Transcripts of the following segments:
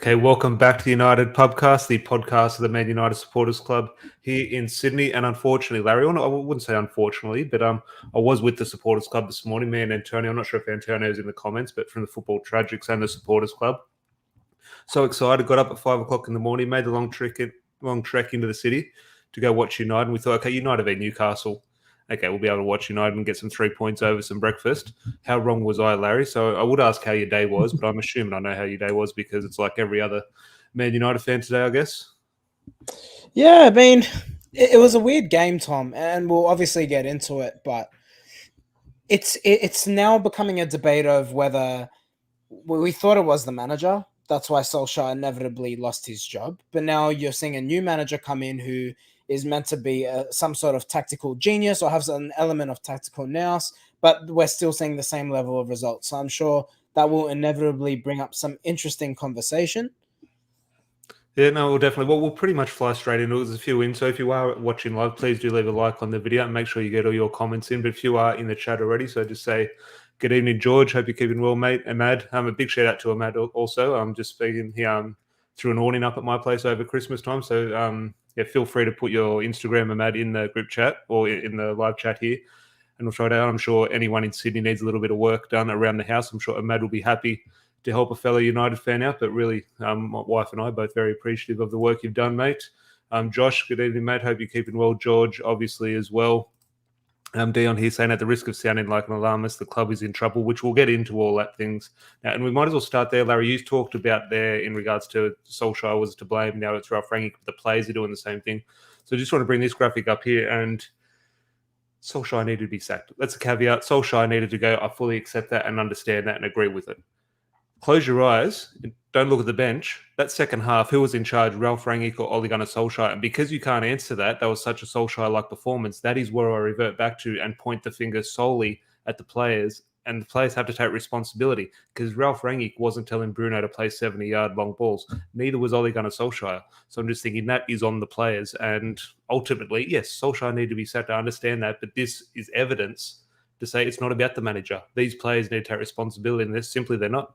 Okay, welcome back to the United Pubcast, the podcast of the Man United Supporters Club here in Sydney. And unfortunately, Larry, or I wouldn't say unfortunately, but I was with the Supporters Club this morning, me and Antonio. I'm not sure if Antonio's in the comments, but from the Football Tragics and the Supporters Club. So excited, got up at 5 o'clock in the morning, made the long trek into the city to go watch United. And we thought, okay, United v Newcastle. Okay, we'll be able to watch United and get some 3 points over some breakfast. How wrong was I, Larry? So I would ask how your day was, but I'm assuming I know how your day was because it's like every other Man United fan today, I guess. Yeah, I mean, it was a weird game, Tom, and we'll obviously get into it, but it's now becoming a debate of whether we thought it was the manager. That's why Solskjaer inevitably lost his job. But now you're seeing a new manager come in who is meant to be some sort of tactical genius or has an element of tactical nous, but we're still seeing the same level of results. So I'm sure that will inevitably bring up some interesting conversation. Yeah, no, we'll definitely. Well, we'll pretty much fly straight into it. There's a few in. So if you are watching live, please do leave a like on the video and make sure you get all your comments in. But if you are in the chat already, so just say, good evening, George. Hope you're keeping well, mate. Ahmad, a big shout out to Ahmad also. I'm just speaking here threw an awning up at my place over Christmas time. So yeah, feel free to put your Instagram, Ahmad, in the group chat or in the live chat here. And we'll try it out. I'm sure anyone in Sydney needs a little bit of work done around the house. I'm sure Ahmad will be happy to help a fellow United fan out, but really, my wife and I are both very appreciative of the work you've done, mate. Josh, good evening, mate. Hope you're keeping well. George, obviously, as well. Dion here saying at the risk of sounding like an alarmist, the club is in trouble, which we'll get into all that things. Now, and we might as well start there. Larry, you talked about there in regards to Solskjaer was to blame. Now it's Ralph Rangnick. The players are doing the same thing. So I just want to bring this graphic up here, and Solskjaer needed to be sacked. That's a caveat. Solskjaer needed to go. I fully accept that and understand that and agree with it. Close your eyes. Don't look at the bench. That second half, who was in charge, Ralph Rangnick or Ole Gunnar Solskjaer? And because you can't answer that was such a Solskjaer-like performance. That is where I revert back to and point the finger solely at the players. And the players have to take responsibility because Ralph Rangnick wasn't telling Bruno to play 70-yard long balls. Neither was Ole Gunnar Solskjaer. So I'm just thinking that is on the players. And ultimately, yes, Solskjaer need to be set to understand that. But this is evidence to say it's not about the manager. These players need to take responsibility, and they're not.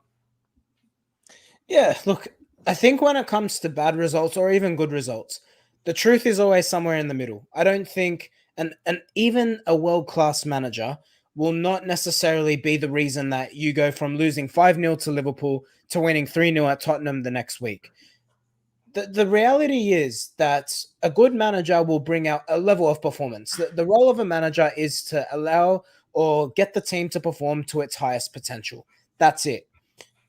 Yeah, look, I think when it comes to bad results or even good results, the truth is always somewhere in the middle. I don't think, and even a world-class manager will not necessarily be the reason that you go from losing 5-0 to Liverpool to winning 3-0 at Tottenham the next week. The reality is that a good manager will bring out a level of performance. The role of a manager is to allow or get the team to perform to its highest potential. That's it.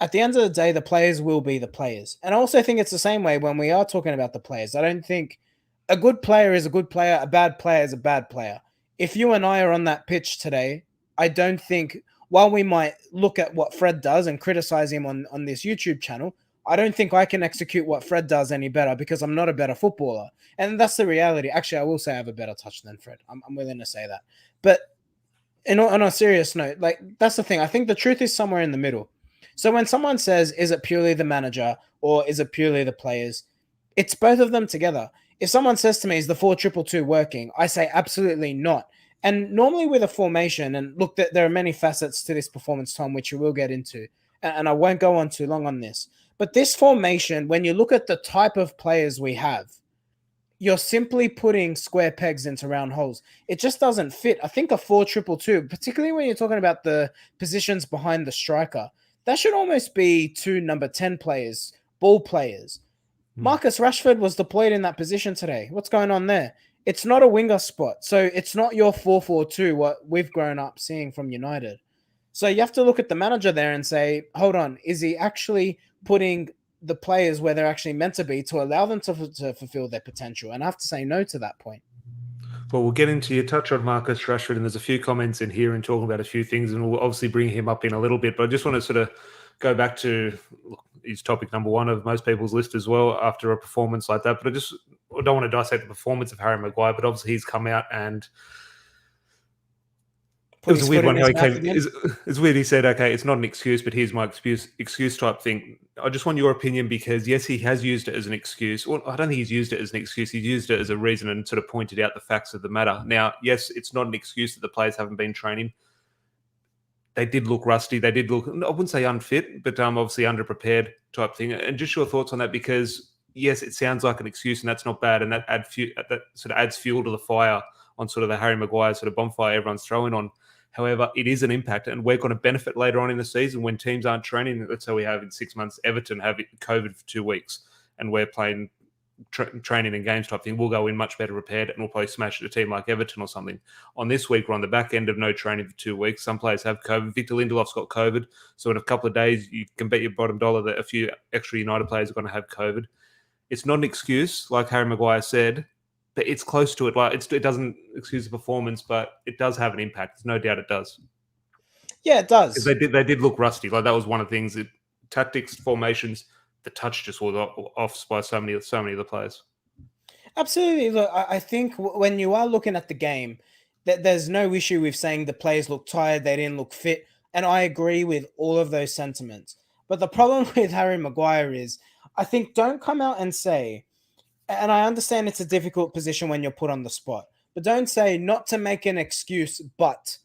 At the end of the day, the players will be the players. And I also think it's the same way when we are talking about the players. I don't think a good player is a good player, a bad player is a bad player. If you and I are on that pitch today, I don't think, while we might look at what Fred does and criticize him on this YouTube channel, I don't think I can execute what Fred does any better because I'm not a better footballer. And that's the reality. Actually, I will say I have a better touch than Fred. I'm willing to say that. But on a serious note, like, that's the thing. I think the truth is somewhere in the middle. So when someone says, is it purely the manager or is it purely the players? It's both of them together. If someone says to me, is the 4-2-2 working? I say absolutely not. And normally with a formation, and look, there are many facets to this performance, Tom, which we will get into, and I won't go on too long on this. But this formation, when you look at the type of players we have, you're simply putting square pegs into round holes. It just doesn't fit. I think a 4-2-2, particularly when you're talking about the positions behind the striker, that should almost be 2 number 10 players, ball players. Marcus Rashford was deployed in that position today. What's going on there? It's not a winger spot. So it's not your 4-4-2, what we've grown up seeing from United. So you have to look at the manager there and say, hold on, is he actually putting the players where they're actually meant to be to allow them to fulfill their potential? And I have to say no to that point. Well, we'll get into your touch on Marcus Rashford, and there's a few comments in here and talking about a few things, and we'll obviously bring him up in a little bit. But I just want to sort of go back to his topic number one of most people's list as well after a performance like that. But I don't want to dissect the performance of Harry Maguire, but obviously he's come out and it was a weird one how he came. It's weird. He said, okay, it's not an excuse, but here's my excuse type thing. I just want your opinion because, yes, he has used it as an excuse. Well, I don't think he's used it as an excuse. He's used it as a reason and sort of pointed out the facts of the matter. Now, yes, it's not an excuse that the players haven't been training. they did look rusty. They did look, I wouldn't say unfit, but obviously underprepared type thing. And just your thoughts on that, because yes, it sounds like an excuse, and that's not bad, and that sort of adds fuel to the fire on sort of the Harry Maguire sort of bonfire everyone's throwing on. However, it is an impact, and we're going to benefit later on in the season when teams aren't training. Let's say we have in 6 months, Everton have COVID for 2 weeks, and we're playing training and games type thing. We'll go in much better prepared, and we'll probably smash a team like Everton or something. On this week, we're on the back end of no training for 2 weeks. Some players have COVID. Victor Lindelof's got COVID, so in a couple of days, you can bet your bottom dollar that a few extra United players are going to have COVID. It's not an excuse, like Harry Maguire said, but it's close to it. Like it doesn't excuse the performance, but it does have an impact. There's no doubt it does. Yeah, it does. They did look rusty. Like that was one of the things. Tactics, formations, the touch just was off by so many of the players. Absolutely. Look, I think when you are looking at the game, that there's no issue with saying the players look tired, they didn't look fit, and I agree with all of those sentiments. But the problem with Harry Maguire is, I think, don't come out and say, and I understand it's a difficult position when you're put on the spot, but don't say not to make an excuse, but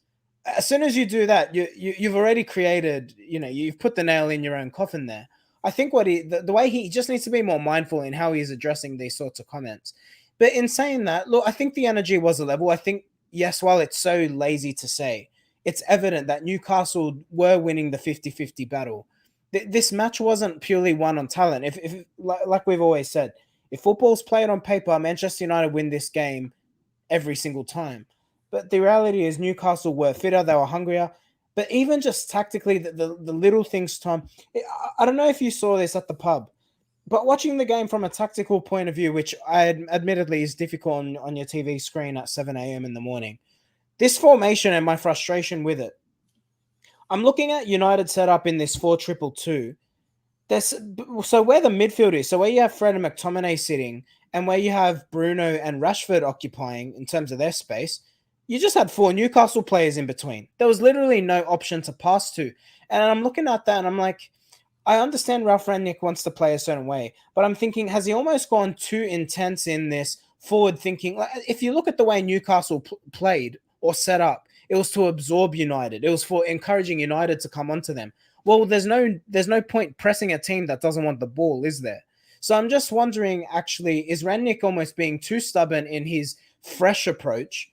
as soon as you do that, you've already created, you've put the nail in your own coffin there. I think the way he just needs to be more mindful in how he's addressing these sorts of comments. But in saying that, look, I think the energy was a level. I think, yes, while it's so lazy to say, it's evident that Newcastle were winning the 50-50 battle. This match wasn't purely won on talent. If like we've always said, if football's played on paper, Manchester United win this game every single time. But the reality is Newcastle were fitter, they were hungrier. But even just tactically, the little things, Tom, I don't know if you saw this at the pub, but watching the game from a tactical point of view, which admittedly is difficult on your TV screen at 7 a.m. in the morning, this formation and my frustration with it, I'm looking at United set up in this 4-2-2. So where the midfield is, so where you have Fred and McTominay sitting, and where you have Bruno and Rashford occupying in terms of their space, you just had 4 Newcastle players in between. There was literally no option to pass to. And I'm looking at that and I'm like, I understand Ralph Rangnick wants to play a certain way, but I'm thinking, has he almost gone too intense in this forward thinking? Like, if you look at the way Newcastle played or set up, it was to absorb United. It was for encouraging United to come onto them. Well, there's no point pressing a team that doesn't want the ball, is there? So I'm just wondering, actually, is Rangnick almost being too stubborn in his fresh approach,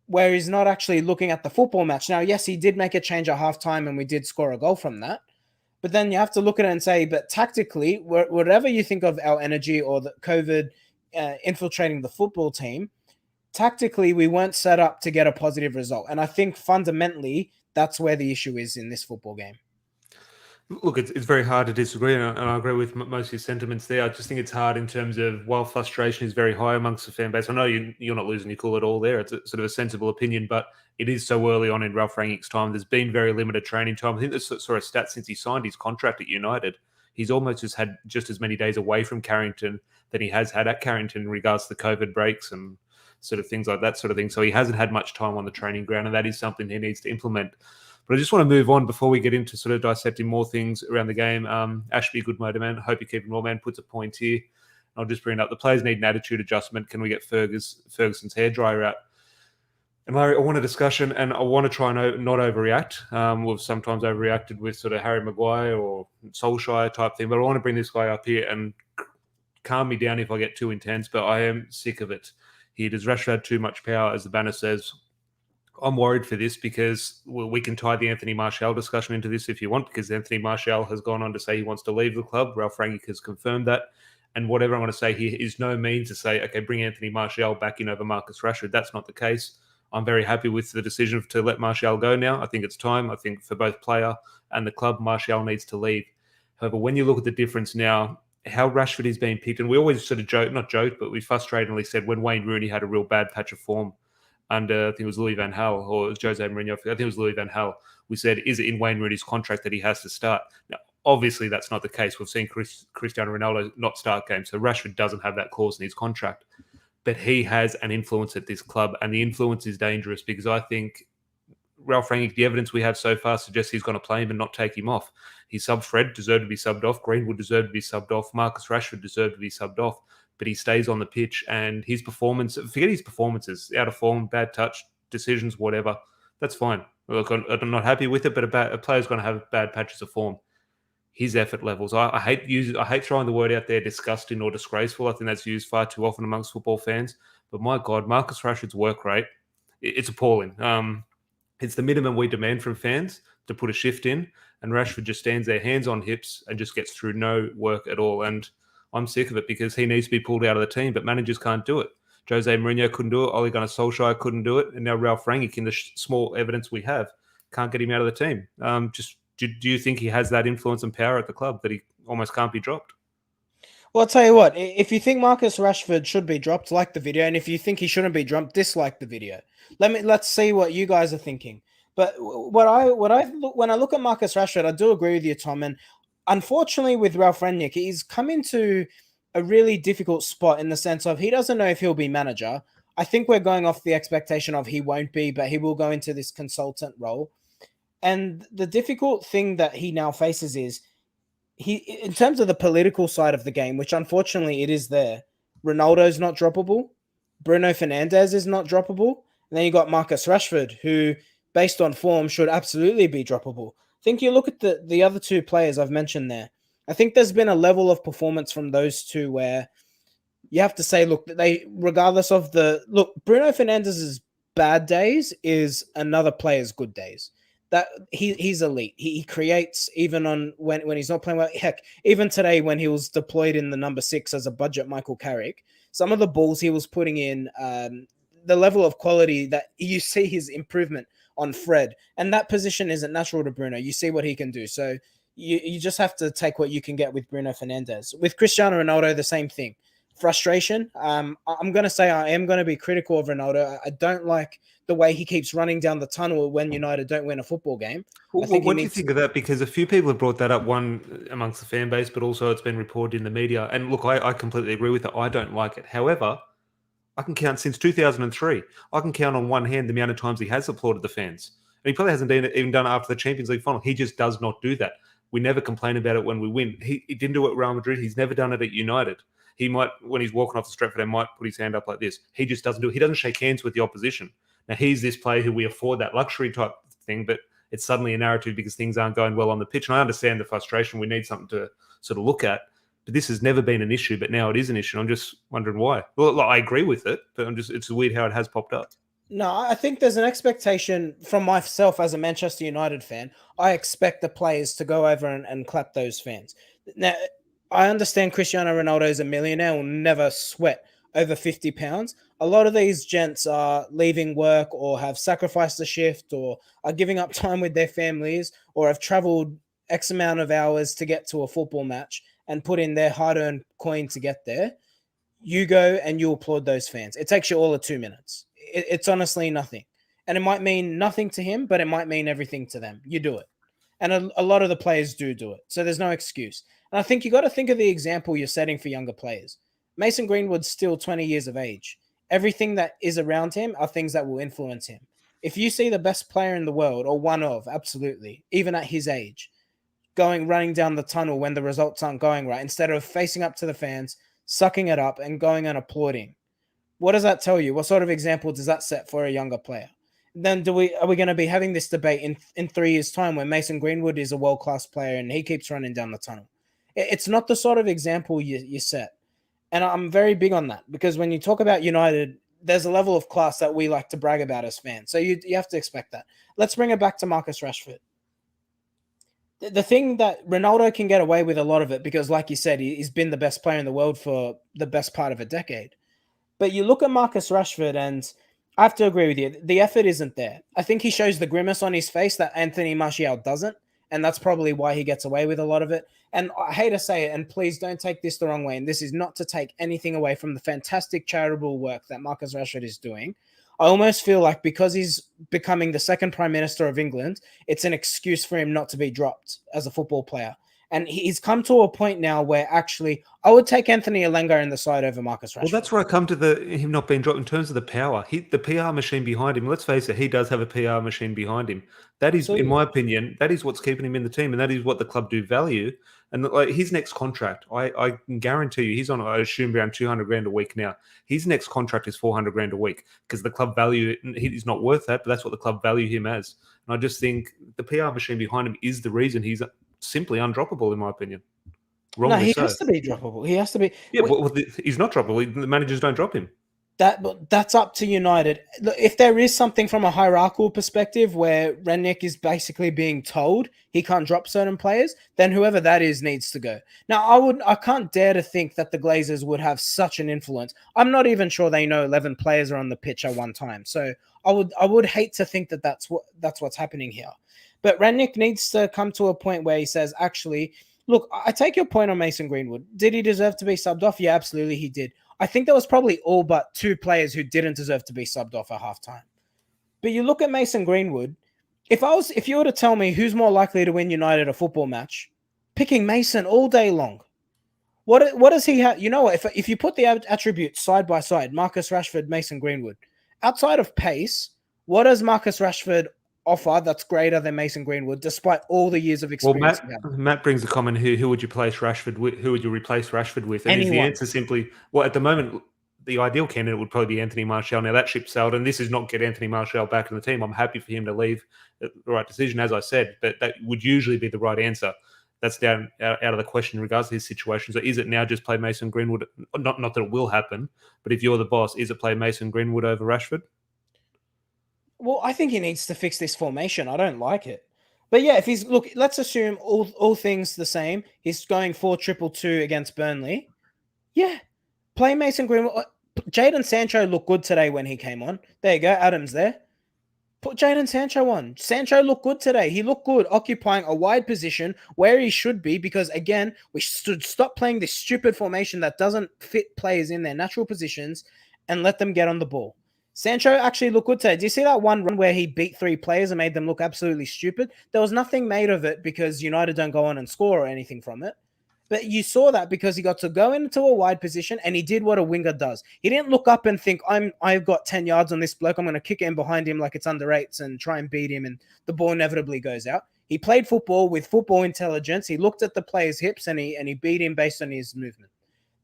where he's not actually looking at the football match? Now, yes, he did make a change at halftime and we did score a goal from that. But then you have to look at it and say, but tactically, whatever you think of our energy or the COVID infiltrating the football team, tactically, we weren't set up to get a positive result. And I think fundamentally, that's where the issue is in this football game. Look, it's very hard to disagree, and I agree with most of your sentiments there. I just think it's hard in terms of, while frustration is very high amongst the fan base, I know you're not losing your cool at all there. It's a sort of a sensible opinion, but it is so early on in Ralph Rangnick's time. There's been very limited training time. I think there's sort of a stat since he signed his contract at United. He's almost had just as many days away from Carrington than he has had at Carrington in regards to the COVID breaks and sort of things like that sort of thing. So he hasn't had much time on the training ground, and that is something he needs to implement. But I just want to move on before we get into sort of dissecting more things around the game. Ashby, good motor man. Hope you're keeping well, man. Puts a point here. I'll just bring it up. The players need an attitude adjustment. Can we get Ferguson's hairdryer out? And Larry, I want a discussion, and I want to try and not overreact. We've sometimes overreacted with sort of Harry Maguire or Solskjaer type thing, but I want to bring this guy up here and calm me down if I get too intense, but I am sick of it. Does Rashford have too much power, as the banner says? I'm worried for this because we can tie the Anthony Martial discussion into this if you want, because Anthony Martial has gone on to say he wants to leave the club. Ralph Rangnick has confirmed that. And whatever I'm going to say here is no means to say, okay, bring Anthony Martial back in over Marcus Rashford. That's not the case. I'm very happy with the decision to let Martial go now. I think it's time. I think for both player and the club, Martial needs to leave. However, when you look at the difference now, how Rashford is being picked, and we always sort of not joked, but we frustratingly said when Wayne Rooney had a real bad patch of form under, I think it was Louis van Gaal, or it was Jose Mourinho, I think it was Louis van Gaal, we said, is it in Wayne Rooney's contract that he has to start? Now, obviously, that's not the case. We've seen Cristiano Ronaldo not start games, so Rashford doesn't have that clause in his contract. But he has an influence at this club, and the influence is dangerous because I think Ralph Rangnick, the evidence we have so far suggests he's going to play him and not take him off. He subbed Fred, deserved to be subbed off. Greenwood deserved to be subbed off. Marcus Rashford deserved to be subbed off. But he stays on the pitch, and his performance, forget his performances, out of form, bad touch, decisions, whatever, that's fine. Look, I'm not happy with it, but a player's going to have bad patches of form. His effort levels, I hate throwing the word out there, disgusting or disgraceful. I think that's used far too often amongst football fans. But my God, Marcus Rashford's work rate, it's appalling. It's the minimum we demand from fans to put a shift in, and Rashford just stands there, hands on hips, and just gets through no work at all. And I'm sick of it because he needs to be pulled out of the team, but managers can't do it. Jose Mourinho couldn't do it. Ole Gunnar Solskjaer couldn't do it, and now Ralph Rangnick, in the small evidence we have, can't get him out of the team. Do you think he has that influence and power at the club that he almost can't be dropped? Well, I'll tell you what, if you think Marcus Rashford should be dropped, like the video, and if you think he shouldn't be dropped, dislike the video. Let's see what you guys are thinking. But when I look at Marcus Rashford, I do agree with you, Tom. And unfortunately, with Ralph Rangnick, he's come into a really difficult spot in the sense of he doesn't know if he'll be manager. I think we're going off the expectation of he won't be, but he will go into this consultant role. And the difficult thing that he now faces is in terms of the political side of the game, which unfortunately it is there. Ronaldo's not droppable. Bruno Fernandes is not droppable. And then you got Marcus Rashford, who, based on form, should absolutely be droppable. I think you look at the other two players I've mentioned there. I think there's been a level of performance from those two where you have to say, look, regardless of Bruno Fernandes's bad days is another player's good days. That he's elite. He creates even on when he's not playing well. Heck, even today when he was deployed in the number 6 as a budget Michael Carrick, some of the balls he was putting in, the level of quality that you see his improvement on Fred, and that position isn't natural to Bruno. You see what he can do. So you just have to take what you can get with Bruno Fernandes. With Cristiano Ronaldo, the same thing. Frustration. I'm going to say I am going to be critical of Ronaldo. I don't like the way he keeps running down the tunnel when United don't win a football game. What do you think of that? Because a few people have brought that up, one amongst the fan base, but also it's been reported in the media. And look, I completely agree with it. I don't like it. However, I can count since 2003. I can count on one hand the amount of times he has applauded the fans. And he probably hasn't even done it after the Champions League final. He just does not do that. We never complain about it when we win. He didn't do it at Real Madrid. He's never done it at United. He might, when he's walking off the Stretford, he might put his hand up like this. He just doesn't do it. He doesn't shake hands with the opposition. Now, he's this player who we afford that luxury type thing, but it's suddenly a narrative because things aren't going well on the pitch. And I understand the frustration. We need something to sort of look at. But this has never been an issue, but now it is an issue. I'm just wondering why. Well, I agree with it, but it's weird how it has popped up. No, I think there's an expectation from myself as a Manchester United fan. I expect the players to go over and clap those fans. Now, I understand Cristiano Ronaldo is a millionaire, will never sweat over 50 pounds. A lot of these gents are leaving work or have sacrificed a shift or are giving up time with their families or have traveled X amount of hours to get to a football match and put in their hard-earned coin to get there. You go and you applaud those fans. It takes you all of 2 minutes. It's honestly nothing. And it might mean nothing to him, but it might mean everything to them. You do it. And a lot of the players do it. So there's no excuse. And I think you got to think of the example you're setting for younger players. Mason Greenwood's still 20 years of age. Everything that is around him are things that will influence him. If you see the best player in the world, or one of, absolutely, even at his age, running down the tunnel when the results aren't going right, instead of facing up to the fans, sucking it up and going and applauding, what does that tell you? What sort of example does that set for a younger player? Then are we going to be having this debate in 3 years' time when Mason Greenwood is a world-class player and he keeps running down the tunnel? It's not the sort of example you set. And I'm very big on that because when you talk about United, there's a level of class that we like to brag about as fans. So you have to expect that. Let's bring it back to Marcus Rashford. The thing that Ronaldo can get away with a lot of it because, like you said, he's been the best player in the world for the best part of a decade. But you look at Marcus Rashford, and I have to agree with you. The effort isn't there. I think he shows the grimace on his face that Anthony Martial doesn't, and that's probably why he gets away with a lot of it. And I hate to say it, and please don't take this the wrong way, and this is not to take anything away from the fantastic charitable work that Marcus Rashford is doing. I almost feel like because he's becoming the second Prime Minister of England, it's an excuse for him not to be dropped as a football player. And he's come to a point now where actually I would take Anthony Alenga in the side over Marcus Rashford. Well, that's where I come to him not being dropped in terms of the power. The PR machine behind him, let's face it, he does have a PR machine behind him. That is, Absolutely. in my opinion, that is what's keeping him in the team, and that is what the club do value. And like his next contract, I can guarantee you, he's on, I assume, around 200 grand a week now. His next contract is 400 grand a week because the club value, he's not worth that, but that's what the club value him as. And I just think the PR machine behind him is the reason he's simply undroppable, in my opinion. No, he has to be droppable. He has to be. Yeah, well, he's not droppable. The managers don't drop him. That's up to United. Look, if there is something from a hierarchical perspective where RANGNICK is basically being told he can't drop certain players, then whoever that is needs to go. Now, I can't dare to think that the Glazers would have such an influence. I'm not even sure they know 11 players are on the pitch at one time. So I would hate to think that that's what's happening here. But RANGNICK needs to come to a point where he says, actually, look, I take your point on Mason Greenwood. Did he deserve to be subbed off? Yeah, absolutely he did. I think there was probably all but 2 players who didn't deserve to be subbed off at halftime. But you look at Mason Greenwood, if you were to tell me who's more likely to win United a football match, picking Mason all day long. What does he have? You know what? If you put the attributes side by side, Marcus Rashford, Mason Greenwood, outside of pace, what does Marcus Rashford offer that's greater than Mason Greenwood, despite all the years of experience? Well, Matt brings a comment here. Who would you replace Rashford with? Who would you replace Rashford with? And Anyone. is the answer simply, well, at the moment, the ideal candidate would probably be Anthony Martial. Now, that ship sailed, and this is not get Anthony Martial back in the team. I'm happy for him to leave. The right decision, as I said, but that would usually be the right answer. That's out of the question in regards to his situation. So is it now just play Mason Greenwood? Not that it will happen, but if you're the boss, is it play Mason Greenwood over Rashford? Well, I think he needs to fix this formation. I don't like it. But yeah, if look, let's assume all things the same. He's going 4-2-2 against Burnley. Yeah. Play Mason Greenwood. Jadon Sancho looked good today when he came on. There you go. Adam's there. Put Jadon Sancho on. Sancho looked good today. He looked good occupying a wide position where he should be because, again, we should stop playing this stupid formation that doesn't fit players in their natural positions and let them get on the ball. Sancho actually looked good today. Do you see that one run where he beat 3 players and made them look absolutely stupid? There was nothing made of it because United don't go on and score or anything from it. But you saw that because he got to go into a wide position and he did what a winger does. He didn't look up and think, I've got 10 yards on this bloke. I'm going to kick it in behind him like it's under 8s and try and beat him and the ball inevitably goes out. He played football with football intelligence. He looked at the player's hips and he beat him based on his movement.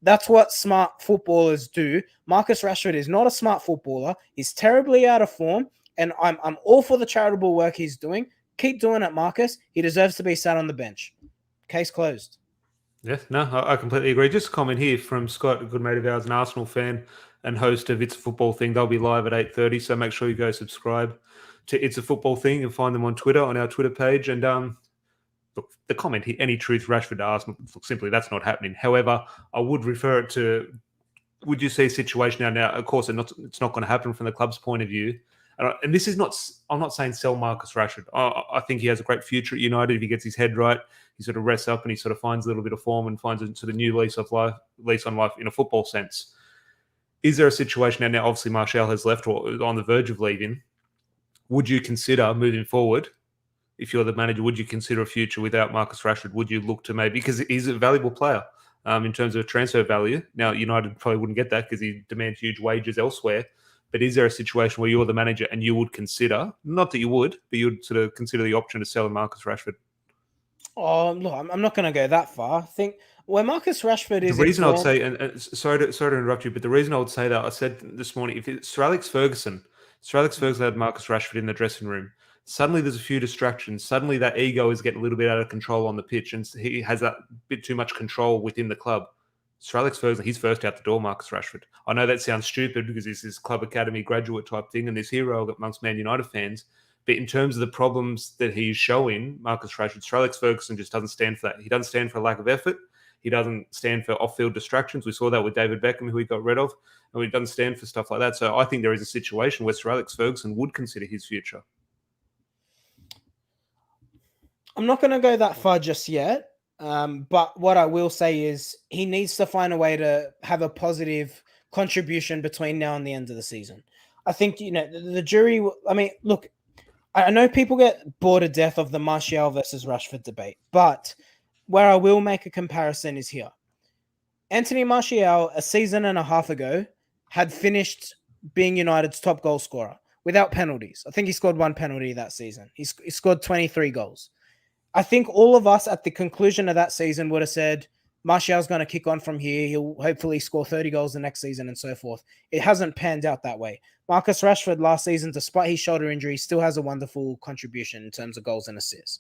That's what smart footballers do. Marcus Rashford is not a smart footballer. He's terribly out of form, and I'm all for the charitable work he's doing. Keep doing it, Marcus. He deserves to be sat on the bench. Case closed. Yeah, no, I completely agree. Just a comment here from Scott, a good mate of ours, an Arsenal fan and host of It's a Football Thing. They'll be live at 8:30, so make sure you go subscribe to It's a Football Thing and find them on Twitter, on our Twitter page. And look, the comment here, any truth, Rashford to Arsenal, simply that's not happening. However, I would refer it to, would you see a situation now, of course, it's not going to happen from the club's point of view. And this is not, I'm not saying sell Marcus Rashford. I think he has a great future at United if he gets his head right. He sort of rests up and he sort of finds a little bit of form and finds a sort of new lease on life in a football sense. Is there a situation now obviously Martial has left or on the verge of leaving? Would you consider moving forward, if you're the manager, would you consider a future without Marcus Rashford? Would you look to maybe, because he's a valuable player in terms of transfer value. Now, United probably wouldn't get that because he demands huge wages elsewhere. But is there a situation where you're the manager and you would consider, not that you would, but you would sort of consider the option to sell Marcus Rashford? Oh, look, I'm not going to go that far. I think where Marcus Rashford is... The reason I would say, and sorry to interrupt you, but the reason I would say that, I said this morning, if it's Sir Alex Ferguson had Marcus Rashford in the dressing room, suddenly there's a few distractions. Suddenly that ego is getting a little bit out of control on the pitch and he has that bit too much control within the club. Sir Alex Ferguson, he's first out the door, Marcus Rashford. I know that sounds stupid because he's this club academy graduate type thing and this hero amongst Man United fans. But in terms of the problems that he's showing, Marcus Rashford, Sir Alex Ferguson just doesn't stand for that. He doesn't stand for a lack of effort. He doesn't stand for off-field distractions. We saw that with David Beckham, who he got rid of. And he doesn't stand for stuff like that. So I think there is a situation where Sir Alex Ferguson would consider his future. I'm not going to go that far just yet. But what I will say is he needs to find a way to have a positive contribution between now and the end of the season. I think, the jury, I mean, look, I know people get bored to death of the Martial versus Rashford debate, but where I will make a comparison is here. Anthony Martial, a season and a half ago, had finished being United's top goal scorer without penalties. I think he scored 1 penalty that season. He scored 23 goals. I think all of us at the conclusion of that season would have said, Martial's going to kick on from here. He'll hopefully score 30 goals the next season and so forth. It hasn't panned out that way. Marcus Rashford last season, despite his shoulder injury, still has a wonderful contribution in terms of goals and assists.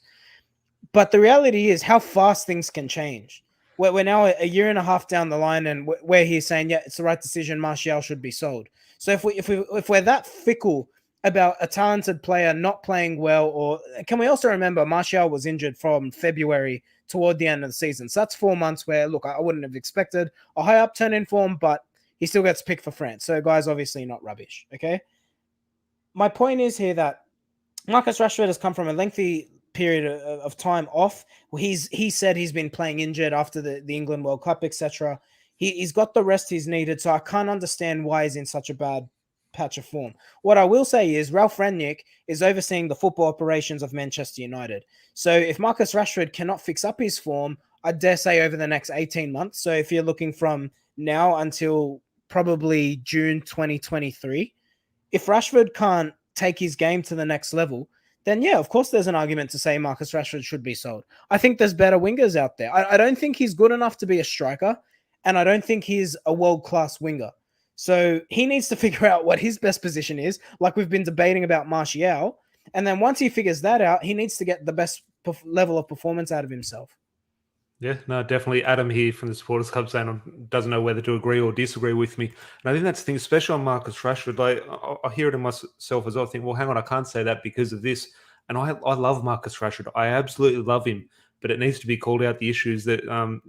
But the reality is how fast things can change. We're now a year and a half down the line, and where he's saying, yeah, it's the right decision. Martial should be sold. So if we're that fickle about a talented player not playing well, or can we also remember Martial was injured from February toward the end of the season. So that's 4 months where, look, I wouldn't have expected a high upturn in form, but he still gets picked for France. So guy's obviously not rubbish. Okay. My point is here that Marcus Rashford has come from a lengthy period of time off. He said he's been playing injured after the England World Cup, etc. He's got the rest he's needed, so I can't understand why he's in such a bad patch of form. What I will say is Ralph Rangnick is overseeing the football operations of Manchester United. So if Marcus Rashford cannot fix up his form, I dare say over the next 18 months, so if you're looking from now until probably June 2023, if Rashford can't take his game to the next level, then yeah, of course there's an argument to say Marcus Rashford should be sold. I think there's better wingers out there. I don't think he's good enough to be a striker, and I don't think he's a world-class winger. So he needs to figure out what his best position is, like we've been debating about Martial. And then once he figures that out, he needs to get the best level of performance out of himself. Yeah, no, definitely. Adam here from the Supporters Club saying doesn't know whether to agree or disagree with me. And I think that's the thing, especially on Marcus Rashford. Like, I hear it in myself as well. I think, well, hang on, I can't say that because of this. And I love Marcus Rashford. I absolutely love him. But it needs to be called out the issues that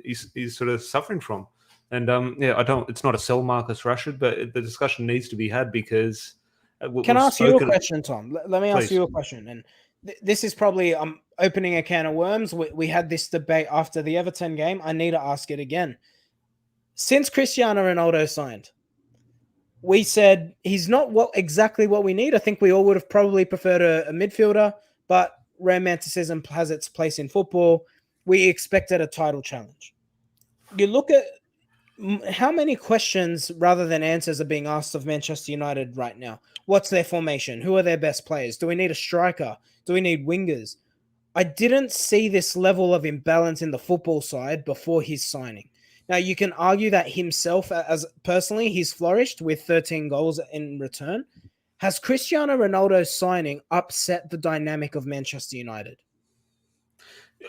he's sort of suffering from. And yeah, it's not a sell Marcus Rashford, but the discussion needs to be had because. Can I ask you a question, Tom? Let me ask Please. you a question. And this is probably opening a can of worms. We had this debate after the Everton game. I need to ask it again. Since Cristiano Ronaldo signed, we said he's not exactly what we need. I think we all would have probably preferred a midfielder, but romanticism has its place in football. We expected a title challenge. You look at how many questions rather than answers are being asked of Manchester United right now. What's their formation? Who are their best players? Do we need a striker? Do we need wingers? I didn't see this level of imbalance in the football side before his signing. Now, you can argue that himself, as personally, he's flourished with 13 goals in return. Has Cristiano Ronaldo's signing upset the dynamic of Manchester United?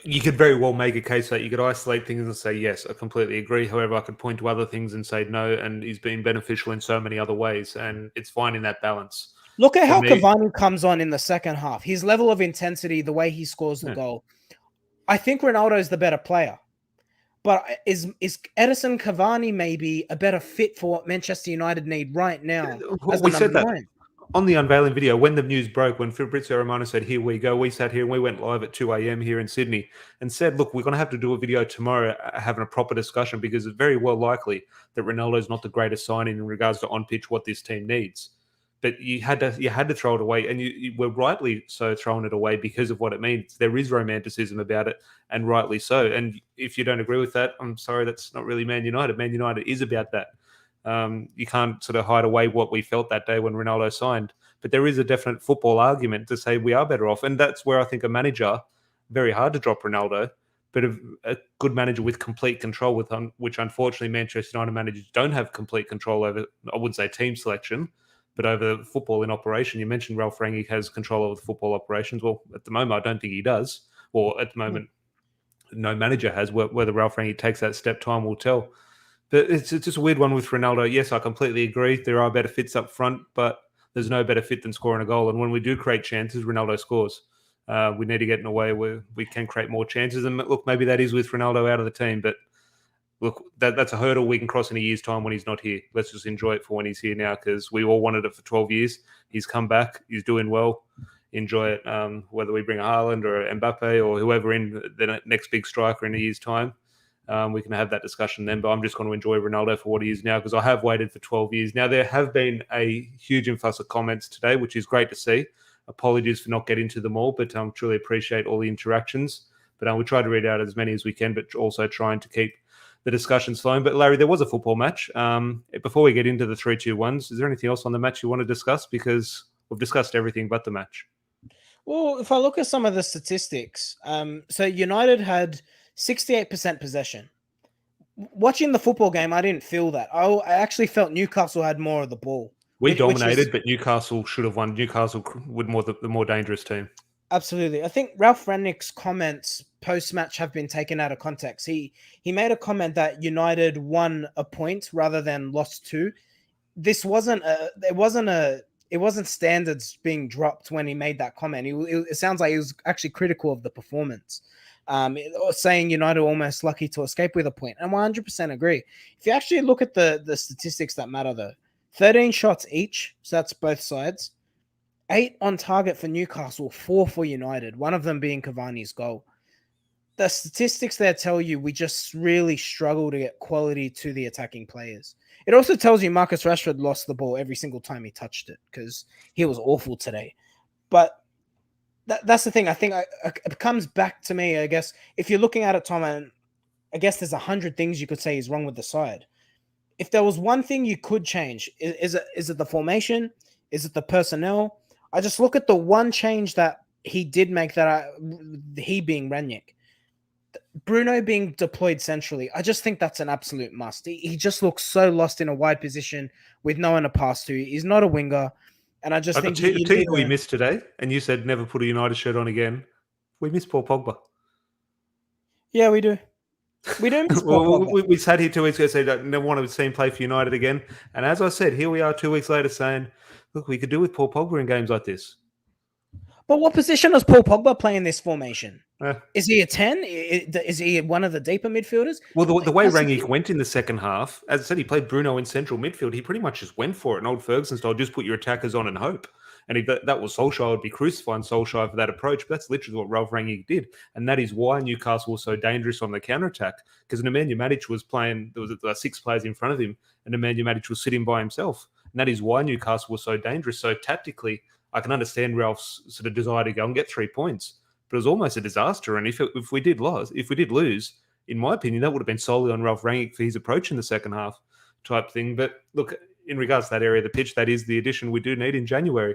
You could very well make a case that you could isolate things and say, yes, I completely agree. However, I could point to other things and say no, and he's been beneficial in so many other ways, and it's finding that balance. Look at how Cavani comes on in the second half. His level of intensity, the way he scores the goal. I think Ronaldo is the better player. But is Edison Cavani maybe a better fit for what Manchester United need right now? We said that on the unveiling video when the news broke, when Fabrizio Romano said, here we go, we sat here and we went live at 2 a.m. here in Sydney and said, look, we're going to have to do a video tomorrow having a proper discussion because it's very well likely that Ronaldo's not the greatest signing in regards to on-pitch what this team needs. But you had to throw it away, and you were rightly so throwing it away because of what it means. There is romanticism about it, and rightly so. And if you don't agree with that, I'm sorry, that's not really Man United. Man United is about that. You can't sort of hide away what we felt that day when Ronaldo signed. But there is a definite football argument to say we are better off. And that's where I think a manager, very hard to drop Ronaldo, but a good manager with complete control, with which unfortunately Manchester United managers don't have complete control over, I wouldn't say team selection, but over football in operation. You mentioned Ralph Rangnick has control over the football operations. Well, at the moment, I don't think he does. Or at the moment, no manager has. Whether Ralph Rangnick takes that step, time will tell. But it's just a weird one with Ronaldo. Yes, I completely agree. There are better fits up front, but there's no better fit than scoring a goal. And when we do create chances, Ronaldo scores. We need to get in a way where we can create more chances. And look, maybe that is with Ronaldo out of the team, but look, that's a hurdle we can cross in a year's time when he's not here. Let's just enjoy it for when he's here now because we all wanted it for 12 years. He's come back. He's doing well. Enjoy it, whether we bring a Haaland or Mbappe or whoever in the next big striker in a year's time. We can have that discussion then, but I'm just going to enjoy Ronaldo for what he is now because I have waited for 12 years. Now, there have been a huge influx of comments today, which is great to see. Apologies for not getting to them all, but I truly appreciate all the interactions. But we try to read out as many as we can, but also trying to keep the discussions flowing. But Larry, there was a football match. Before we get into the 3-2-1s, is there anything else on the match you want to discuss? Because we've discussed everything but the match. Well, if I look at some of the statistics, so United had 68% possession. Watching the football game, I didn't feel that. I actually felt Newcastle had more of the ball. We dominated, but Newcastle should have won. Newcastle would the more dangerous team. Absolutely. I think Ralph Rangnick's comments post-match have been taken out of context. He made a comment that United won a point rather than lost two. This wasn't it wasn't standards being dropped when he made that comment. It sounds like he was actually critical of the performance. Saying United were almost lucky to escape with a point. And 100% agree. If you actually look at the statistics that matter though, 13 shots each, so that's both sides. 8 on target for Newcastle, 4 for United, one of them being Cavani's goal. The statistics there tell you we just really struggle to get quality to the attacking players. It also tells you Marcus Rashford lost the ball every single time he touched it because he was awful today. But that's the thing. I think it comes back to me, I guess, if you're looking at it, Tom, and I guess there's 100 things you could say is wrong with the side. If there was one thing you could change, is it the formation? Is it the personnel? I just look at the one change that he did make, he being Rangnick. Bruno being deployed centrally, I just think that's an absolute must. He just looks so lost in a wide position with no one to pass to. He's not a winger. And I just think we missed today, and you said never put a United shirt on again. We miss Paul Pogba. Yeah, we do. We do miss Paul Pogba. We sat here 2 weeks ago saying that never want to see him play for United again. And as I said, here we are 2 weeks later saying, look, we could do with Paul Pogba in games like this. But what position does Paul Pogba play in this formation? Is he a 10? Is he one of the deeper midfielders? Well, the way Rangnick went in the second half, as I said, he played Bruno in central midfield. He pretty much just went for it, an old Ferguson style, just put your attackers on and hope. And that was Solskjaer, would be crucifying Solskjaer for that approach. But that's literally what Ralph Rangnick did. And that is why Newcastle was so dangerous on the counter-attack. Because Nemanja Matic was playing, there was 6 players in front of him, and Nemanja Matic was sitting by himself. And that is why Newcastle was so dangerous. So tactically, I can understand Ralph's sort of desire to go and get 3 points. But it was almost a disaster. And if we did lose, in my opinion, that would have been solely on Ralph Rangnick for his approach in the second half type thing. But look, in regards to that area of the pitch, that is the addition we do need in January.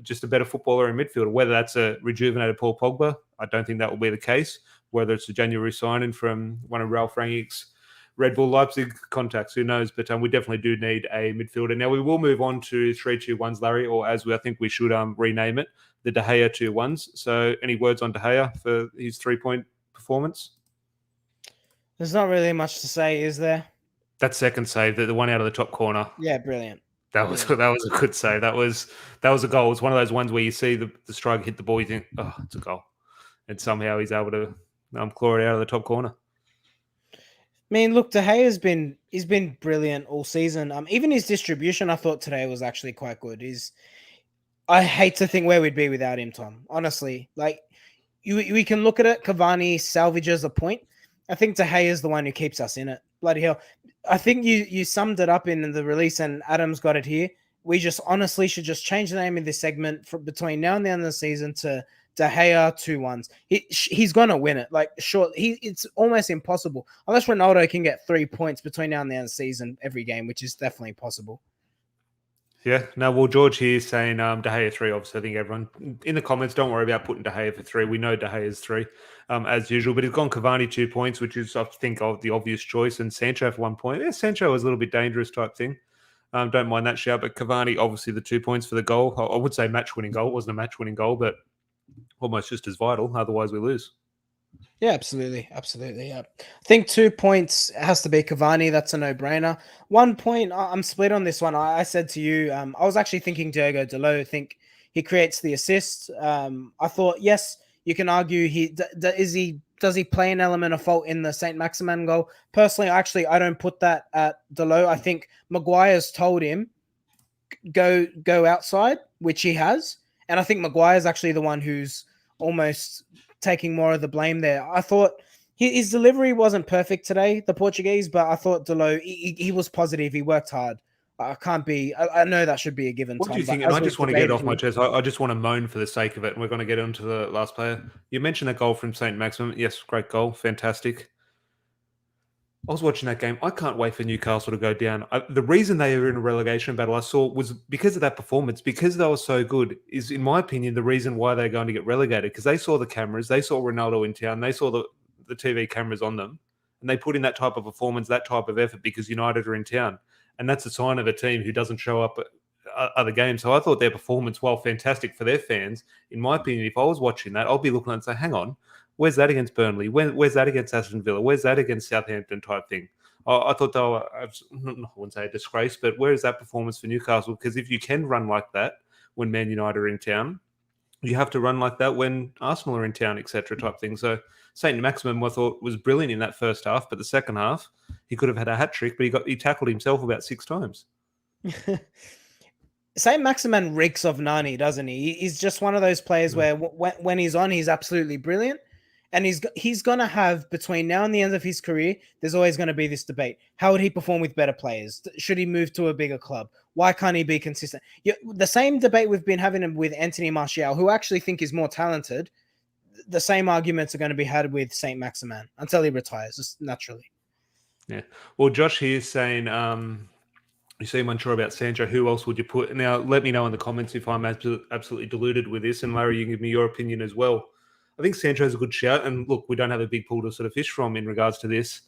Just a better footballer in midfield. Whether that's a rejuvenated Paul Pogba, I don't think that will be the case. Whether it's a January signing from one of Ralph Rangnick's Red Bull Leipzig contacts, who knows? But we definitely do need a midfielder. Now, we will move on to 3-2-1s, Larry, or as I think we should rename it, the De Gea 2-1s. So any words on De Gea for his 3-point performance? There's not really much to say, is there? That second save, the one out of the top corner. Yeah, brilliant. That was a good save. That was a goal. It's one of those ones where you see the striker hit the ball, you think, oh, it's a goal. And somehow he's able to claw it out of the top corner. I mean, look, De Gea's been brilliant all season. Even his distribution, I thought today was actually quite good. I hate to think where we'd be without him, Tom. Honestly, like we can look at it. Cavani salvages a point. I think De Gea is the one who keeps us in it. Bloody hell! I think you summed it up in the release, and Adam's got it here. We just honestly should just change the name of this segment between now and the end of the season to De Gea 2-1s. He's going to win it. Like, sure, it's almost impossible. Unless Ronaldo can get 3 points between now and the end of the season every game, which is definitely possible. Yeah. No, well, George here is saying De Gea 3. Obviously, I think everyone in the comments, don't worry about putting De Gea for 3. We know De Gea is 3 as usual. But he's gone Cavani 2 points, which is, I think, the obvious choice. And Sancho for 1 point. Yeah, Sancho was a little bit dangerous type thing. Don't mind that shout. But Cavani, obviously, the 2 points for the goal. I would say match-winning goal. It wasn't a match-winning goal, but almost just as vital. Otherwise, we lose. Yeah, absolutely. Absolutely. Yeah. I think 2 points has to be Cavani. That's a no-brainer. 1 point, I'm split on this one. I said to you, I was actually thinking Diogo Dalot. I think he creates the assist. I thought, yes, you can argue does he play an element of fault in the St. Maximin goal? Personally, I don't put that at Dalot. I think Maguire's told him, go outside, which he has. And I think Maguire's actually the one who's almost taking more of the blame there. I thought his delivery wasn't perfect today, the Portuguese, but I thought Dalot, he was positive. He worked hard. I can't be. I know that should be a given. What do Tom, you but think? And as I we've just want to get it debated off my here, chest. I just want to moan for the sake of it. And we're going to get on to the last player. You mentioned that goal from St. Maximum. Yes, great goal. Fantastic. I was watching that game. I can't wait for Newcastle to go down. The reason they were in a relegation battle, I saw, was because of that performance. Because they were so good, is, in my opinion, the reason why they're going to get relegated. Because they saw the cameras, they saw Ronaldo in town, they saw the TV cameras on them, and they put in that type of performance, that type of effort because United are in town. And that's a sign of a team who doesn't show up at other games. So I thought their performance, while fantastic for their fans, in my opinion, if I was watching that, I'll be looking at it and say, hang on, where's that against Burnley? Where's that against Aston Villa? Where's that against Southampton type thing? I thought they were, I wouldn't say a disgrace, but where is that performance for Newcastle? Because if you can run like that when Man United are in town, you have to run like that when Arsenal are in town, etc. type thing. So St. Maximum, I thought, was brilliant in that first half, but the second half, he could have had a hat trick, but he tackled himself about 6 times. Saint Maximin reeks of Nani, doesn't he? He's just one of those players where when he's on, he's absolutely brilliant. And he's going to have, between now and the end of his career, there's always going to be this debate. How would he perform with better players? Should he move to a bigger club? Why can't he be consistent? The same debate we've been having with Anthony Martial, who I actually think is more talented. The same arguments are going to be had with Saint Maximin until he retires, just naturally. Yeah. Well, Josh here is saying, you seem unsure about Sancho. Who else would you put? Now, let me know in the comments if I'm absolutely deluded with this. And Larry, you can give me your opinion as well. I think Sancho's a good shout. And look, we don't have a big pool to sort of fish from in regards to this.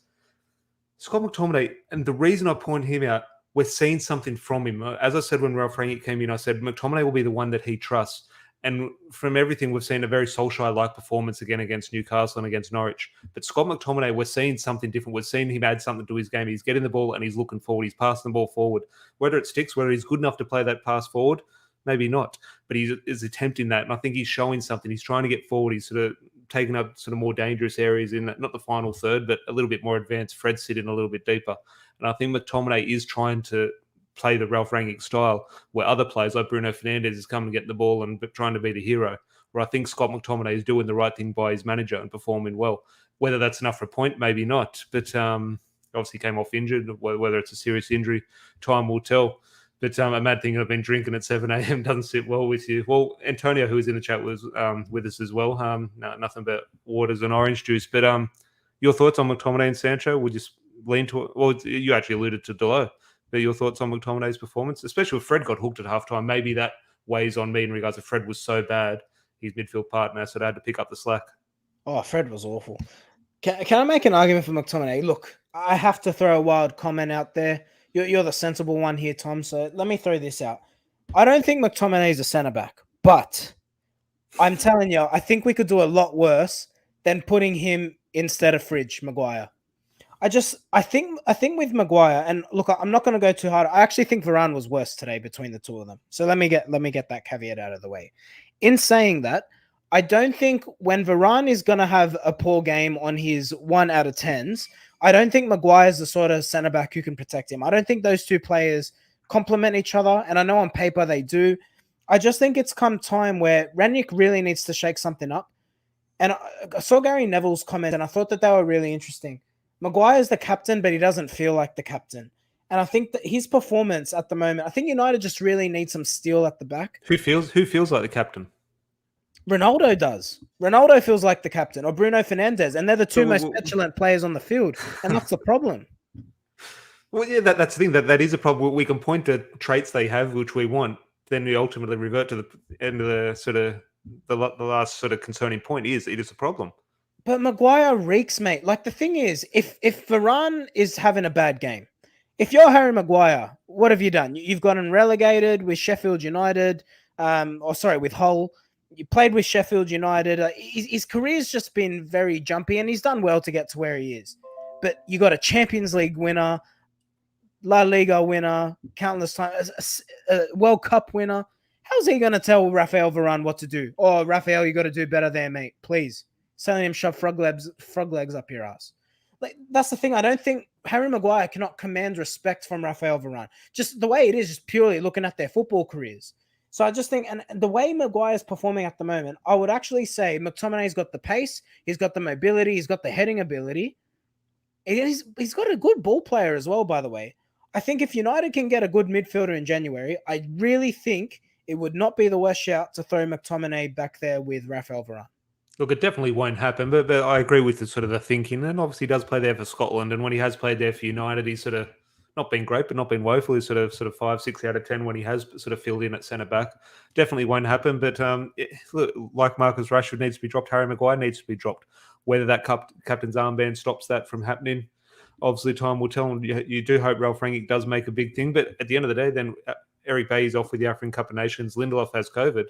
Scott McTominay, and the reason I point him out, we're seeing something from him. As I said when Ralph Rangnick came in, I said McTominay will be the one that he trusts. And from everything, we've seen a very Solskjaer-like performance again against Newcastle and against Norwich. But Scott McTominay, we're seeing something different. We're seeing him add something to his game. He's getting the ball and he's looking forward. He's passing the ball forward. Whether it sticks, whether he's good enough to play that pass forward, maybe not. But he is attempting that. And I think he's showing something. He's trying to get forward. He's sort of taking up sort of more dangerous areas in that, not the final third, but a little bit more advanced. Fred sitting a little bit deeper. And I think McTominay is trying to play the Ralph Rangnick style, where other players like Bruno Fernandes is coming to get the ball and trying to be the hero, where I think Scott McTominay is doing the right thing by his manager and performing well. Whether that's enough for a point, maybe not. But obviously came off injured. Whether it's a serious injury, time will tell. But a mad thing I've been drinking at 7 a.m. doesn't sit well with you. Well, Antonio, who was in the chat, was with us as well. No, nothing but waters and orange juice. But your thoughts on McTominay and Sancho? Would you lean to? Well, you actually alluded to Delo. But your thoughts on McTominay's performance, especially if Fred got hooked at halftime? Maybe that weighs on me in regards to Fred was so bad, his midfield partner, so they had to pick up the slack. Oh, Fred was awful. Can I make an argument for McTominay? Look, I have to throw a wild comment out there. You're the sensible one here, Tom, so let me throw this out. I don't think McTominay is a centre-back, but I'm telling you, I think we could do a lot worse than putting him instead of Fridge Maguire. I think with Maguire, and look, I'm not going to go too hard. I actually think Varane was worse today between the two of them. So let me get that caveat out of the way. In saying that, I don't think when Varane is going to have a poor game on his 1 out of 10s, I don't think Maguire's the sort of centre back who can protect him. I don't think those two players complement each other, and I know on paper they do. I just think it's come time where Rangnick really needs to shake something up. And I saw Gary Neville's comment, and I thought that they were really interesting. Maguire's the captain, but he doesn't feel like the captain. And I think that his performance at the moment, I think United just really need some steel at the back. Who feels like the captain? Ronaldo does. Ronaldo feels like the captain, or Bruno Fernandes, and they're the two most petulant players on the field, and that's the problem. Well, yeah, that's the thing. That is a problem. We can point to traits they have, which we want. Then we ultimately revert to the end of the sort of the last sort of concerning point is it is a problem. But Maguire reeks, mate. Like, the thing is, if Varane is having a bad game, if you're Harry Maguire, what have you done? You've gotten relegated with Sheffield United, with Hull. You played with Sheffield United. His career's just been very jumpy, and he's done well to get to where he is. But you got a Champions League winner, La Liga winner, countless times, a World Cup winner. How's he going to tell Rafael Varane what to do? Oh, Rafael, you got to do better there, mate. Please. Telling him shove frog legs up your ass. Like, that's the thing. I don't think Harry Maguire cannot command respect from Rafael Varane. Just the way it is, just purely looking at their football careers. So I just think, and the way Maguire's performing at the moment, I would actually say McTominay's got the pace, he's got the mobility, he's got the heading ability. He's got a good ball player as well, by the way. I think if United can get a good midfielder in January, I really think it would not be the worst shout to throw McTominay back there with Rafael Varane. Look, it definitely won't happen, but I agree with the sort of the thinking. And obviously, he does play there for Scotland, and when he has played there for United, he's sort of not been great, but not been woeful. He's sort of 5, 6 out of 10 when he has sort of filled in at centre back. Definitely won't happen. But look, like Marcus Rashford needs to be dropped, Harry Maguire needs to be dropped. Whether that captain's armband stops that from happening, obviously time will tell. And you do hope Ralph Rangnick does make a big thing, but at the end of the day, then Eric Bailly's off with the African Cup of Nations. Lindelof has COVID.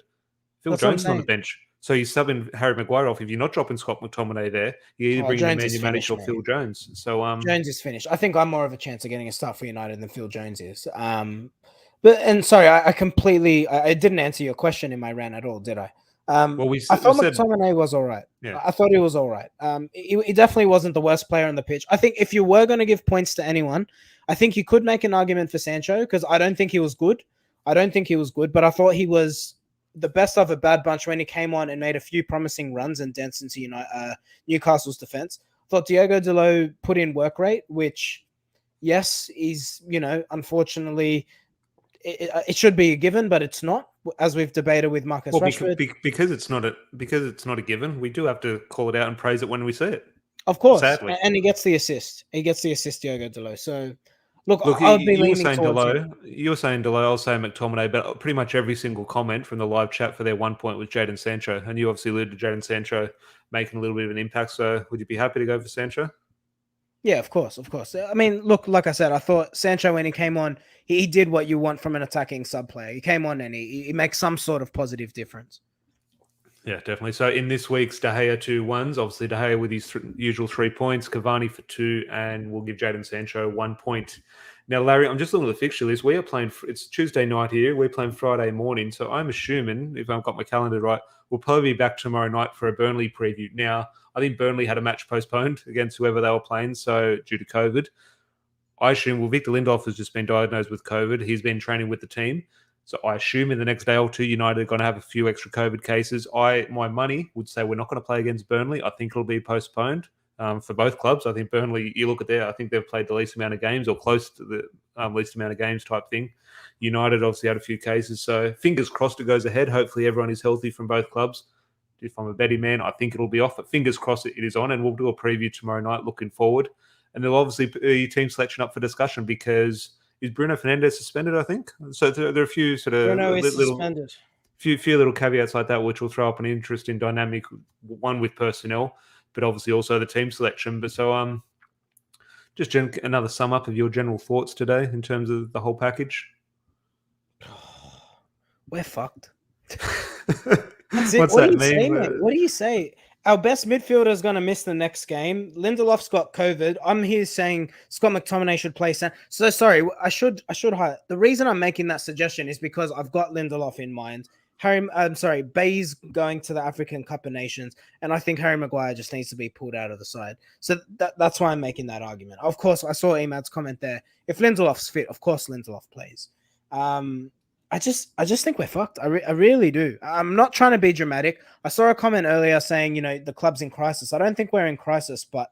Phil That's what I'm Jones is on the saying. bench. So you're subbing Harry Maguire off. If you're not dropping Scott McTominay there, you're either bringing the Jones man is you manage finished, or mate. Phil Jones. So Jones is finished. I think I'm more of a chance of getting a start for United than Phil Jones is. But sorry, I completely I didn't answer your question in my rant at all, did I? well, I thought McTominay was all right. Yeah. I thought he was all right. He definitely wasn't the worst player on the pitch. I think if you were going to give points to anyone, I think you could make an argument for Sancho because I don't think he was good. But I thought he was the best of a bad bunch when he came on and made a few promising runs and dents into Newcastle's defense. I thought Diogo Dalot put in work rate, which, yes, is, unfortunately, it should be a given, but it's not, as we've debated with Marcus Rashford. Because it's not a given, we do have to call it out and praise it when we see it. Of course, sadly. And he gets the assist. Diogo Dalot. So, look, I would be you were saying Dalot. You were saying Dalot. I was saying McTominay. But pretty much every single comment from the live chat for their 1 point was Jadon Sancho, and you obviously alluded to Jadon Sancho making a little bit of an impact. So, would you be happy to go for Sancho? Yeah, of course. I mean, look, like I said, I thought Sancho, when he came on, he did what you want from an attacking sub player. He came on and he makes some sort of positive difference. Yeah, definitely. So in this week's De Gea 2-1s, obviously De Gea with his usual 3 points, Cavani for 2, and we'll give Jadon Sancho 1 point. Now, Larry, I'm just looking at the fixture list. We are playing, it's Tuesday night here. We're playing Friday morning. So I'm assuming, if I've got my calendar right, we'll probably be back tomorrow night for a Burnley preview. Now, I think Burnley had a match postponed against whoever they were playing, so due to COVID. I assume, Victor Lindelof has just been diagnosed with COVID. He's been training with the team. So I assume in the next day or two, United are going to have a few extra COVID cases. My money would say we're not going to play against Burnley. I think it'll be postponed for both clubs. I think Burnley, you look at there, I think they've played the least amount of games or close to the least amount of games type thing. United obviously had a few cases. So fingers crossed it goes ahead. Hopefully everyone is healthy from both clubs. If I'm a betting man, I think it'll be off. But fingers crossed it is on. And we'll do a preview tomorrow night looking forward. And they'll obviously put your team selection up for discussion because is Bruno Fernandes suspended, I think? So there are a few sort of few little caveats like that, which will throw up an interesting dynamic, one with personnel, but obviously also the team selection. But so just another sum up of your general thoughts today in terms of the whole package. We're fucked. That's it. What do you say, mate? What do you say? Our best midfielder is going to miss the next game. Lindelof's got COVID. I'm here saying Scott McTominay should play. So sorry, I should highlight. The reason I'm making that suggestion is because I've got Lindelof in mind. Bay's going to the African Cup of Nations, and I think Harry Maguire just needs to be pulled out of the side. So that's why I'm making that argument. Of course, I saw Emad's comment there. If Lindelof's fit, of course Lindelof plays. I just think we're fucked. I really do. I'm not trying to be dramatic. I saw a comment earlier saying, the club's in crisis. I don't think we're in crisis, but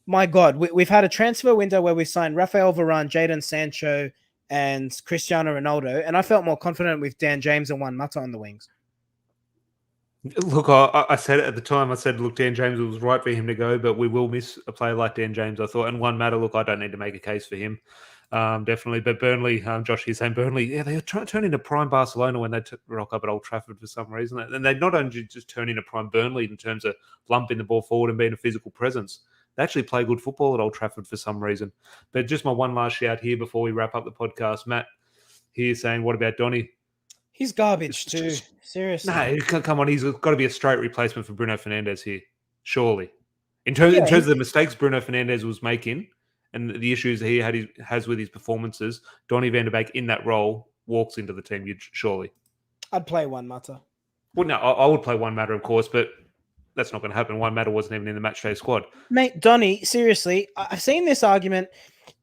my God, we've had a transfer window where we signed Rafael Varane, Jadon Sancho, and Cristiano Ronaldo, and I felt more confident with Dan James and Juan Mata on the wings. Look, I said it at the time. I said, look, Dan James was right for him to go, but we will miss a player like Dan James, I thought. And Juan Mata, look, I don't need to make a case for him. Definitely. But Burnley, Josh, he's saying Burnley, yeah, they turn into prime Barcelona when they rock up at Old Trafford for some reason. And they not only just turn into prime Burnley in terms of lumping the ball forward and being a physical presence, they actually play good football at Old Trafford for some reason. But just my one last shout here before we wrap up the podcast. Matt here saying, what about Donny? He's garbage too. Seriously. No, come on. He's got to be a straight replacement for Bruno Fernandes here, surely. In terms of the mistakes Bruno Fernandes was making, and the issues he has with his performances, Donny van de Beek in that role walks into the team, surely. I'd play Juan Mata. Well, no, I would play Juan Mata, of course, but that's not going to happen. Juan Mata wasn't even in the matchday squad. Mate, Donny, seriously, I've seen this argument.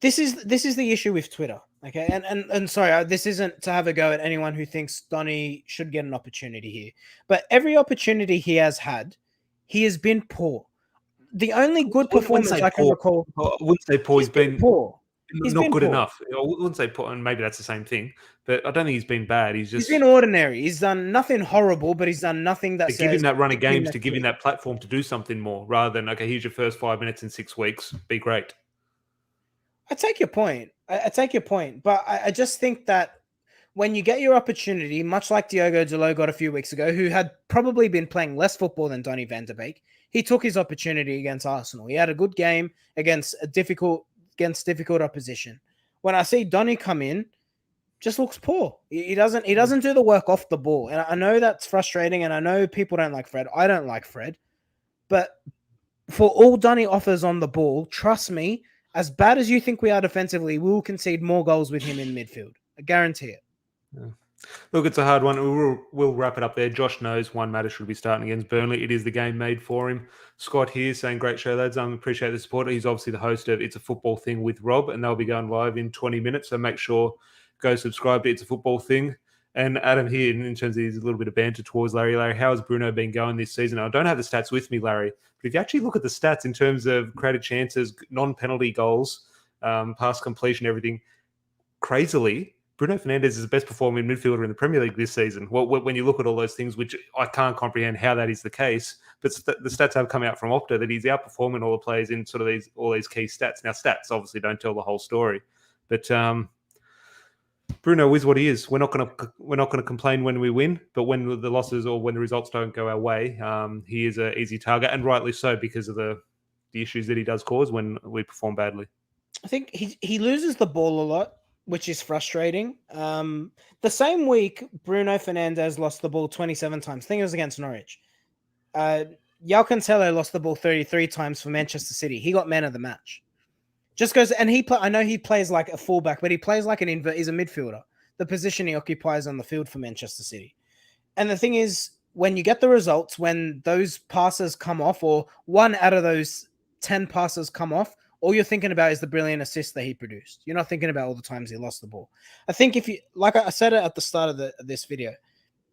This is the issue with Twitter, okay? And sorry, this isn't to have a go at anyone who thinks Donny should get an opportunity here. But every opportunity he has had, he has been poor. The only good performance I can recall. I wouldn't say poor. He's been poor. He's not been good poor. enough. I wouldn't say poor, and maybe that's the same thing, but I don't think he's been bad. He's He's just been ordinary. He's done nothing horrible, but he's done nothing that to give him says that run of pick him games, to next give him week. that platform to do something more, rather than, okay, here's your first 5 minutes in 6 weeks. Be great. I take your point. I take your point, but I just think that when you get your opportunity, much like Diogo Dalot got a few weeks ago, who had probably been playing less football than Donny van der Beek, he took his opportunity against Arsenal. He had a good game against difficult opposition. When I see Donny come in, just looks poor. He doesn't do the work off the ball, and I know that's frustrating. And I know people don't like Fred. I don't like Fred, but for all Donny offers on the ball, trust me, as bad as you think we are defensively, we will concede more goals with him in midfield. I guarantee it. Yeah. Look, it's a hard one. We'll wrap it up there. Josh knows one matter should be starting against Burnley. It is the game made for him. Scott here saying, great show, lads. Appreciate the support. He's obviously the host of It's a Football Thing with Rob, and they'll be going live in 20 minutes. So make sure, go subscribe to It's a Football Thing. And Adam here, in terms of his little bit of banter towards Larry. Larry, how has Bruno been going this season? I don't have the stats with me, Larry, but if you actually look at the stats in terms of created chances, non-penalty goals, pass completion, everything, crazily, Bruno Fernandes is the best performing midfielder in the Premier League this season. When you look at all those things, which I can't comprehend how that is the case, but the stats have come out from Opta that he's outperforming all the players in sort of all these key stats. Now, stats obviously don't tell the whole story, but Bruno is what he is. We're not going to complain when we win, but when the losses or when the results don't go our way, he is an easy target, and rightly so, because of the issues that he does cause when we perform badly. I think he loses the ball a lot, which is frustrating. The same week, Bruno Fernandes lost the ball 27 times. I think it was against Norwich. João Cancelo lost the ball 33 times for Manchester City. He got man of the match. Just goes, and I know he plays like a fullback, but he plays like he's a midfielder, the position he occupies on the field for Manchester City. And the thing is, when you get the results, when those passes come off, or one out of those 10 passes come off, all you're thinking about is the brilliant assist that he produced. You're not thinking about all the times he lost the ball. I think if you, like I said it at the start of this video,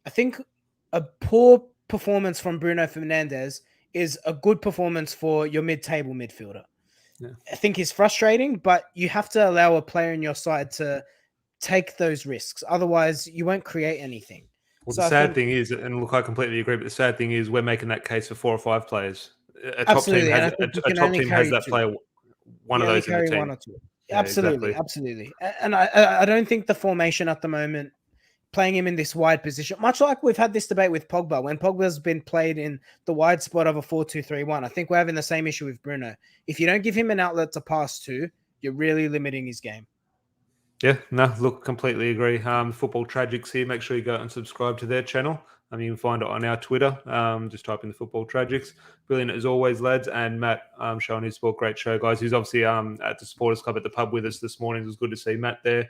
I think a poor performance from Bruno Fernandes is a good performance for your mid-table midfielder. Yeah. I think it's frustrating, but you have to allow a player in your side to take those risks. Otherwise, you won't create anything. Well, the sad thing is, and look, I completely agree, but the sad thing is we're making that case for 4 or 5 players. A top team has that player, one of those in the team. 1 or 2. Yeah, absolutely. And I don't think the formation at the moment, playing him in this wide position, much like we've had this debate with Pogba, when Pogba's been played in the wide spot of a 4-2-3-1, I think we're having the same issue with Bruno. If you don't give him an outlet to pass to, you're really limiting his game. Yeah, no, look, completely agree. Football Tragics here. Make sure you go and subscribe to their channel. You can find it on our Twitter. Just type in the Football Tragics. Brilliant as always, lads. And Matt showing his sport. Great show, guys. He's obviously at the Supporters Club at the pub with us this morning. It was good to see Matt there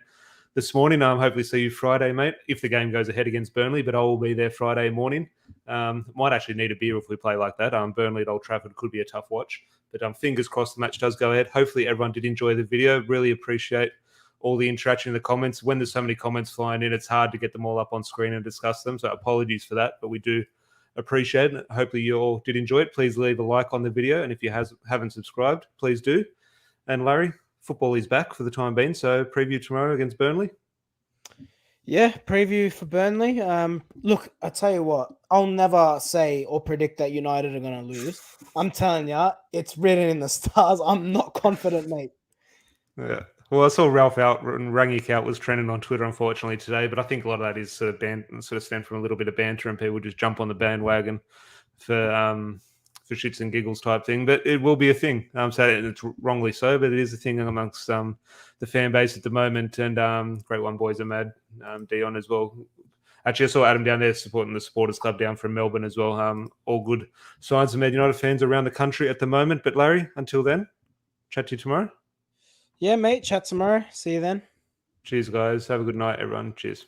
this morning. Hopefully see you Friday, mate, if the game goes ahead against Burnley, but I will be there Friday morning. Might actually need a beer if we play like that. Burnley at Old Trafford could be a tough watch, but fingers crossed the match does go ahead. Hopefully everyone did enjoy the video. Really appreciate all the interaction in the comments. When there's so many comments flying in, it's hard to get them all up on screen and discuss them, so apologies for that, but we do appreciate it. Hopefully you all did enjoy it. Please leave a like on the video, and if you haven't subscribed, please do. And Larry, football is back for the time being, so preview tomorrow against Burnley. Yeah, preview for Burnley. Look, I tell you what, I'll never say or predict that United are going to lose. I'm telling you, it's written in the stars. I'm not confident, mate. Yeah. Well, I saw Ralph out and RANGNICK out was trending on Twitter, unfortunately, today. But I think a lot of that is sort of stemmed from a little bit of banter, and people just jump on the bandwagon for shits and giggles type thing. But it will be a thing. So it's wrongly so, but it is a thing amongst the fan base at the moment. And great one, boys are mad. Dion as well. Actually, I saw Adam down there supporting the Supporters Club down from Melbourne as well. All good signs of Man United fans around the country at the moment. But Larry, until then, chat to you tomorrow. Yeah, mate. Chat tomorrow. See you then. Cheers, guys. Have a good night, everyone. Cheers.